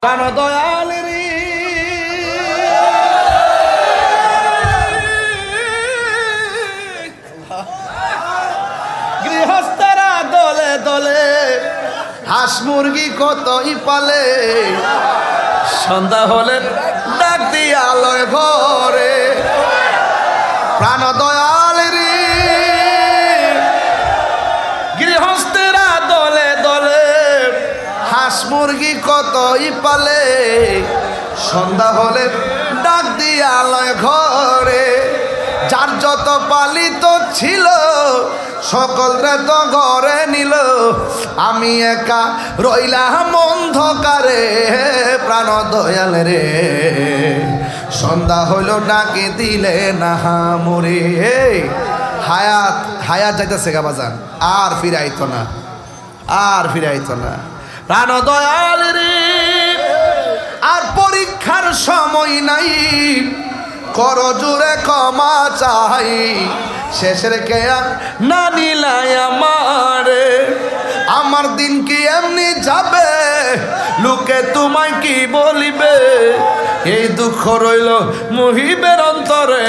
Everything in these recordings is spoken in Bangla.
প্রাণ দয়ালের গৃহস্থরা দলে দলে হাঁস মুরগি কতই পালে, সন্ধ্যা হলে ডাক দিয়ে আলোয় ঘরে। প্রাণ দয়ালের গৃহস্থেরা দলে দলে হাঁস মুরগি কতই পালে, সন্ধ্যা হলে ডাক দিয়ে আলোয় ঘরে। যার যত পালিত ছিল সকলরে তো ঘরে নিল, আমি একা রইলাম অন্ধকারে। প্রাণ দয়াল রে সন্ধ্যা হইল ডাকে দিলে না মরে। হায়াত হায়াত যাইতেছে গা বাজান, আর ফিরাইতো না, আর ফিরাইতো না। প্রাণ দয়াল রে আর পরীক্ষার সময় নাই, কর জোরে ক্ষমা চাই। শেষের কেয়া না নিলাই আমারে, আমার দিন কি এমনি যাবে, লোকে তোমায় কি বলিবে। এই দুঃখ রইল মুহিবের অন্তরে।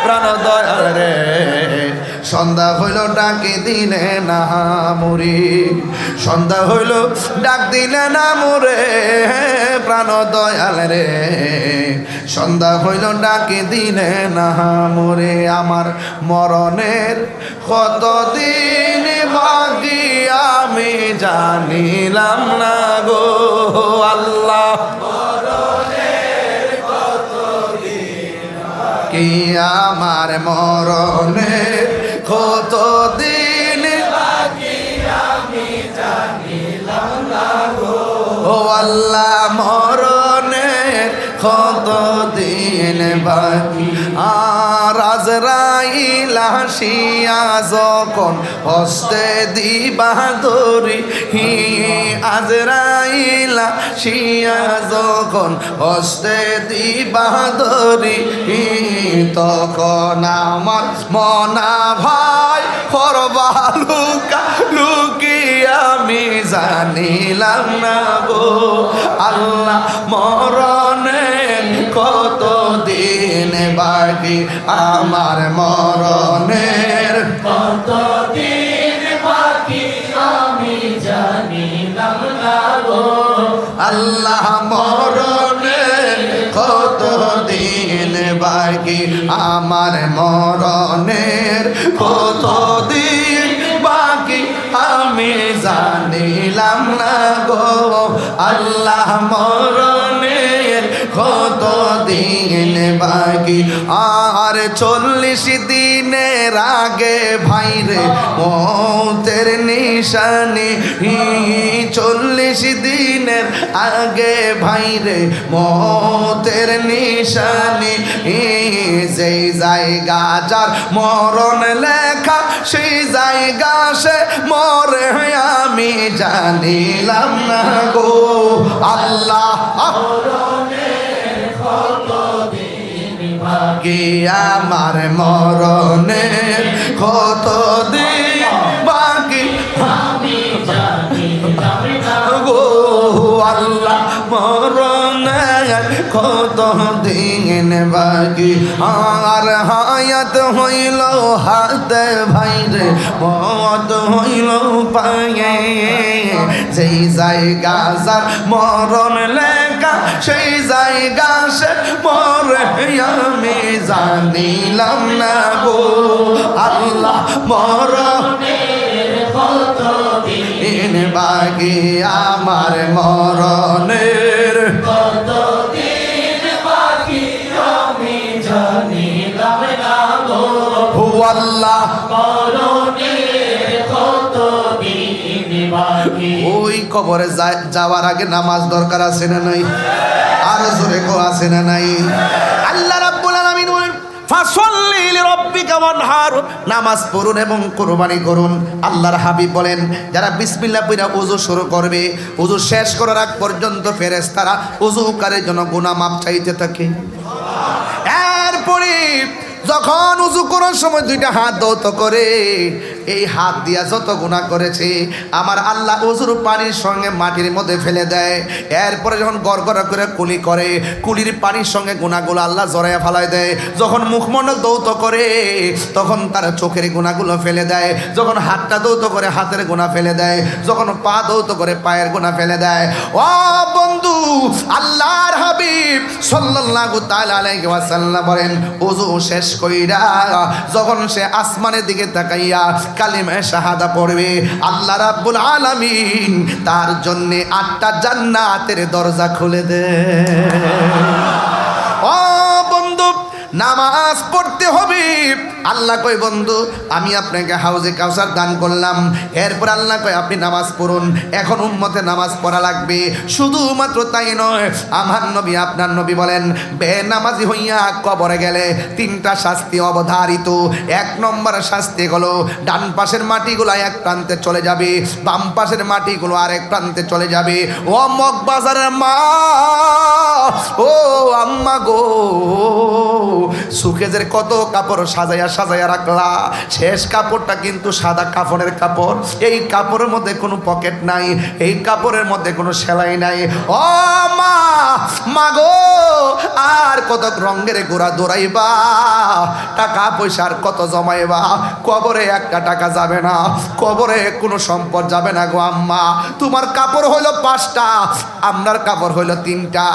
প্রাণ দয়াল রে সন্ধ্যা হইল ডাকে দিলে না মরি, সন্ধ্যা হইল ডাক দিলে না মরে। প্রাণ দয়াল রে সন্ধ্যা হইল ডাকে দিলে না মরে। আমার মরণের কতদিন বাকি আমি জানিলাম না গো আল্লাহ। কি আমার মরণের কতদিন বাকি আমি জানিলাম না গো ও আল্লাহ। মরণের কতদিন বাকি, আর আজরাইল আসিয়া যখন হস্তে দিবা দড়ি, আজরাইল আসিয়া যখন হস্তে দিবা দড়ি, তখন আমার মনা ভাই করবা লুকা লুকি আমি জানিলাম না গো আল্লাহ। মরণের কতদিন বাকি আমার মরণের কতদিন বাকি আমি জানিলাম না গো আল্লাহ। মরণের কতদিন বাকি আমার মরণের কতদিন বাকি আমি জানিলাম না গো আল্লাহ। মরণের কতদিন বাকি আর 40 দিনের আগে ভাইরে মৌতের নিশানি, 40 দিনের আগে ভাইরে মৌতের নিশানি। যেই জায়গা যার মরণ লেখা সেই জায়গা সে মরে আমি জানিলাম না গো আল্লাহ। বাকি আমার মরণের কতদিন বাকি আমি জানিলাম না গো আল্লাহ। মরণের কতদিন বাকি আর হায়াত হইল হাতে ভাইরে মত হইল পায়ে। যেই জায়গা যার মরণ লেখা সেই জায়গা সে মরে আমি জানিলাম না গো আল্লাহ। মরণের কতদিন বাকি আমার মরণের কতদিন বাকি আমি জানিলাম না গো আল্লাহ। মরণের কতদিন বাকি ওই কবরে যাওয়ার আগে নামাজ দরকার আছে না নাই? আর জোরে কো আছে না নাই? আল্লাহ রাব্বুল আলামিন বলেন ফাসল্লি লিরাব্বিকা ওয়ানহার, নামাজ পড়ুন এবং কুরবানি করুন। আল্লাহর হাবিব বলেন যারা বিসমিল্লাহ পড়ে ওযু শুরু করবে, ওযু শেষ করার আগ পর্যন্ত ফেরেশতারা ওযুকারীর জন্য গুনাহ মাফ চাইতে থাকে। এরপরে যখন উযু করার সময় দুইটা হাত ধৌত করে এই হাত দিয়া যত গুনাহ করেছে আমার আল্লাহ অজুর পানির সঙ্গে মাটির মধ্যে ফেলে দেয়। এরপরে যখন গড়গড়া করে কুলি করে, কুলির পানির সঙ্গে গুনাহগুলো আল্লাহ জড়াইয়া ফেলায় দেয়। যখন মুখমণ্ডল দৌত করে তখন তার চোখের গুনাহগুলো ফেলে দেয়। যখন হাতটা দৌত করে হাতের গুনাহ ফেলে দেয়। যখন পা দৌত করে পায়ের গুনাহ ফেলে দেয়। ও বন্ধু, আল্লাহর হাবিব সাল্লাল্লাহু তাআলা আলাইহি ওয়াসাল্লাম বলেন, ওযু শেষ কইরা যখন সে আসমানের দিকে তাকাইয়া কালিমা শাহাদা পড়বে, আল্লাহ রাব্বুল আলামিন তার জন্য 8টা জান্নাতের দরজা খুলে দেয়। ও বন্ধু, নামাজ পড়তে হবে। আল্লাহ কয়, বন্ধু আমি আপনাকে হাউজে কাউসার দান করলাম। এরপর আল্লাহ কয় আপনি নামাজ পড়ুন। এখন উম্মতে নামাজ পড়া লাগবে। শুধুমাত্র তাই নয়, আমার নবী আপনার নবী বলেন, বেনামাজি হইয়া কবরে গেলে 3টা শাস্তি অবধারিত। 1 নম্বর শাস্তি হলো ডান পাশের মাটিগুলো এক প্রান্তে চলে যাবে, বাম পাশের মাটিগুলো আরেক প্রান্তে চলে যাবে। ও মগবাজারের মা, ও আম্মা গো, সুকেজের কত কাপড় সাজাইয়া সাজাইয়া রাখলা, শেষ কাপড়টা কিন্তু সাদা কাপড়ের কাপড়। এই কাপড়ের মধ্যে কোনো পকেট নাই, এই কাপড়ের মধ্যে কোনো সেলাই নাই। ও মা, মা গো, আর কত রঙের গোড়া দৌড়াইবা, টাকা পয়সার কত জমাইবা, কবরে 1টা টাকা যাবে না, কবরে কোনো সম্পদ যাবে না গো আম্মা। তোমার কাপড় হইল 5টা, আমরার কাপড় হইল 3টা।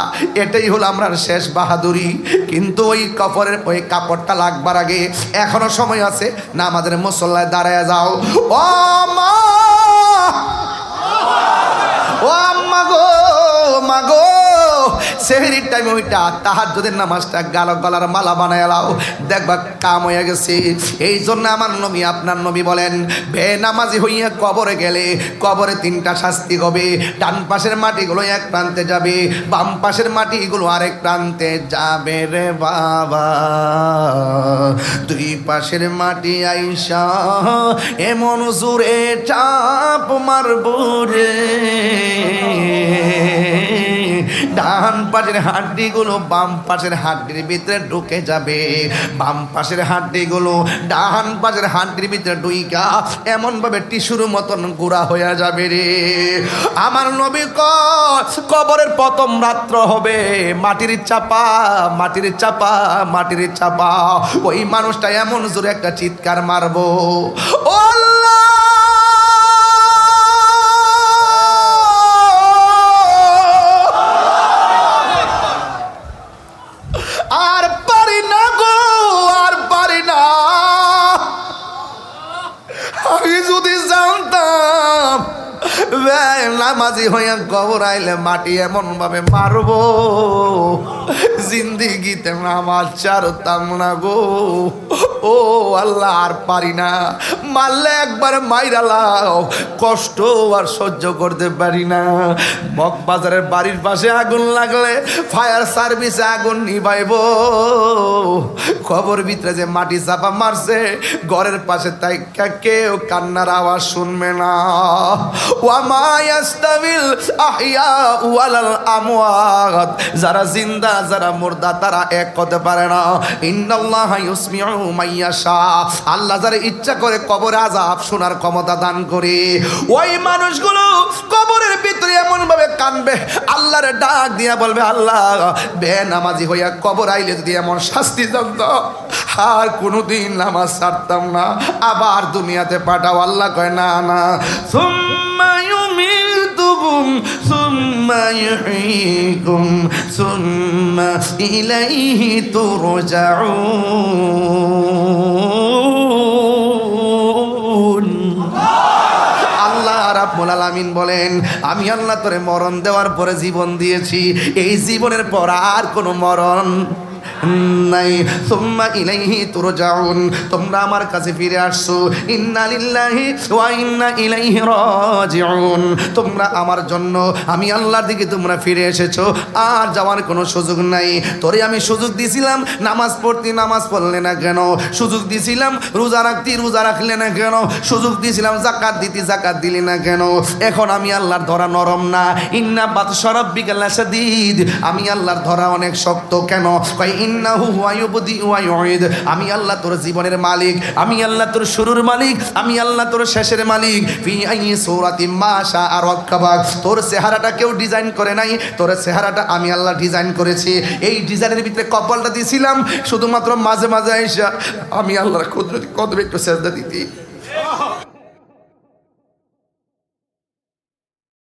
এটাই হলো আমরার শেষ বাহাদুরি। কিন্তু ওই কাপড়টা লাগবার আগে এখনো সময় আছে, না আমাদের মুসল্লায় দাঁড়ায় যাও। ও মা, ও আম্মা গো, মা গো, সেহরির টাইম ওইটা তাহাজ্জুদের নামাজটা গলার মালা বানায় লাও, দেখবা কাম হয়ে গেছে। এই জন্য আমার নবী আপনার নবী বলেন, বেনামাজি হইয়া কবরে গেলে কবরে 3টা শাস্তি হবে। ডান পাশের মাটিগুলো এক প্রান্তে যাবে, বাম পাশের মাটিগুলো আরেক প্রান্তে যাবে রে বাবা। 2 পাশের মাটি আইসা এমন জোরে চাপ মারব রে, ডান পাশের হাড্ডিগুলো বাম পাশের হাড্ডির ভিতরে ঢুকে যাবে, বাম পাশের হাড্ডিগুলো ডান পাশের হাড্ডির ভিতরে ঢুইকা এমন ভাবে টিস্যুর মতন গুঁড়া হয়ে যাবে রে। আমার নবী কবরের প্রথম রাত্র হবে মাটির চাপা, মাটির চাপা, মাটির চাপা। ওই মানুষটা এমন জোরে একটা চিৎকার মারবো, ও আর পারি না গো, আর পারি না। আমি যদি জানতাম নামাজি হইয়া কবর আইলে মাটি এমন ভাবে মারবো, জিন্দিগিতে নামাজ ছাড়তাম না গো। ও আল্লাহ, আর পারি না। মারলে একবার মাইরালাও, কষ্ট আর সহ্য করতে পারি না। মগবাজারের বাড়ির পাশে আগুন লাগলে ফায়ার সার্ভিসে আগুন নিভাইব, খবর ভিতরে যে মাটি চাপা মারছে ঘরের পাশে তাই কেউ কান্নার আওয়াজ শুনবে না। ওয়ামা ইয়াস্তাবিল আহইয়া ওয়ালাল আমওয়াত, যারা জিন্দা যারা মুর্দা তারা এক হতে পারে না। ইন্নাল্লাহা ইউসমিউ মাইয়াশা, আল্লাহ যারা ইচ্ছা করে কবরে আযাব শোনার ক্ষমতা দান করে। ওই মানুষগুলো কবরের ভিতরে এমন ভাবে কানবে, আল্লাহর ডাক দিয়া বলবে, আল্লাহ বেনামাজি হইয়া কবর আইলে যদি এমন শাস্তি জানত আর কোনোদিন নামাজ ছাড়তাম না, আবার দুনিয়াতে পাঠাও। আল্লাহ কয় না না, সুম্মা ইউমিতুকুম সুম্মা ইউহয়িকুম সুম্মা ইলাইহি তুরজাউন। আল্লাহ রাব্বুল আলামিন বলেন, আমি আল্লাহ তোরে মরণ দেওয়ার পরে জীবন দিয়েছি, এই জীবনের পর আর কোনো মরণ নাই। সুম্মা ইলাইহি তুরজাউন, তোমরা আমার কাছে ফিরে আসছো। ইন্না লিল্লাহি ওয়া ইন্না ইলাইহি রাজিউন, তোমরা আমার জন্য আমি আল্লাহর দিকে তোমরা ফিরে এসেছো, আর যাওয়ার কোনো সুযোগ নাই। তোরে আমি সুযোগ দিছিলাম নামাজ পড়তে, নামাজ পড়লে না কেন? সুযোগ দিছিলাম রোজা রাখতে, রোজা রাখলে না কেন? সুযোগ দিছিলাম যাকাত দিতে, যাকাত দিলি না কেন? এখন আমি আল্লাহর ধরা নরম না। ইন্না বাতশা রাব্বিকা লাশাদীদ, আমি আল্লাহর ধরা অনেক শক্ত। কেন? কয় ইন্নাহু হুয়া ইউবদি ওয়া ইউঈদ, আমি আল্লাহ তোর জীবনের মালিক, আমি আল্লাহ তোর শুরুর মালিক, আমি আল্লাহ তোর শেষের মালিক। ফি আইয়ি সূরাতিম মা শাআ রাক্কাবাক, তোর চেহারাটা কেউ ডিজাইন করে নাই, তোর চেহারাটা আমি আল্লাহ ডিজাইন করেছি। এই ডিজাইনের ভিতরে কপালটা দিয়েছিলাম শুধুমাত্র মাঝে মাঝে আইসা আমি আল্লাহর কুদরতি কদমে একটু সেজদা দিতি।